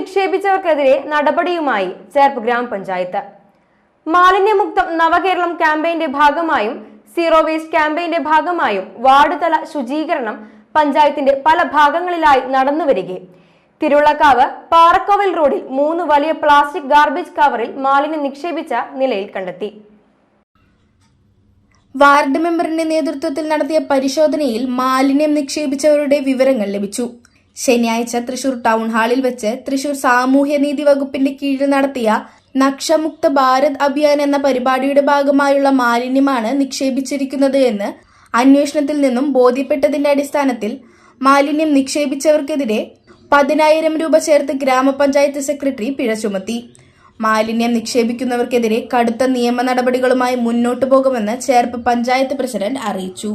നിക്ഷേപിച്ചവർക്കെതിരെ നടപടിയുമായി ചേർപ്പ് ഗ്രാമപഞ്ചായത്ത്. മാലിന്യമുക്തം നവകേരളം ക്യാമ്പയിന്റെ ഭാഗമായും സീറോ വേസ്റ്റ് ക്യാമ്പയിന്റെ ഭാഗമായും വാർഡ് തല ശുചീകരണം പഞ്ചായത്തിന്റെ പല ഭാഗങ്ങളിലായി നടന്നുവരികയും തിരുവള്ളക്കാവ് പാറക്കോവിൽ റോഡിൽ 3 വലിയ പ്ലാസ്റ്റിക് ഗാർബേജ് കവറിൽ മാലിന്യം നിക്ഷേപിച്ച നിലയിൽ കണ്ടെത്തി. വാർഡ് മെമ്പറിന്റെ നേതൃത്വത്തിൽ നടത്തിയ പരിശോധനയിൽ മാലിന്യം നിക്ഷേപിച്ചവരുടെ വിവരങ്ങൾ ലഭിച്ചു. ശനിയാഴ്ച തൃശൂർ ടൗൺ ഹാളിൽ വെച്ച് തൃശൂർ സാമൂഹ്യനീതി വകുപ്പിന്റെ കീഴിൽ നടത്തിയ നക്ഷമുക്ത ഭാരത് അഭിയാൻ എന്ന പരിപാടിയുടെ ഭാഗമായുള്ള മാലിന്യമാണ് നിക്ഷേപിച്ചിരിക്കുന്നത് എന്ന് അന്വേഷണത്തിൽ നിന്നും ബോധ്യപ്പെട്ടതിന്റെ അടിസ്ഥാനത്തിൽ മാലിന്യം നിക്ഷേപിച്ചവർക്കെതിരെ 10,000 രൂപ ചേർത്ത് ഗ്രാമപഞ്ചായത്ത് സെക്രട്ടറി പിഴ ചുമത്തി. മാലിന്യം നിക്ഷേപിക്കുന്നവർക്കെതിരെ കടുത്ത നിയമ നടപടികളുമായി മുന്നോട്ടു പോകുമെന്ന് ചേർപ്പ് പഞ്ചായത്ത് പ്രസിഡന്റ് അറിയിച്ചു.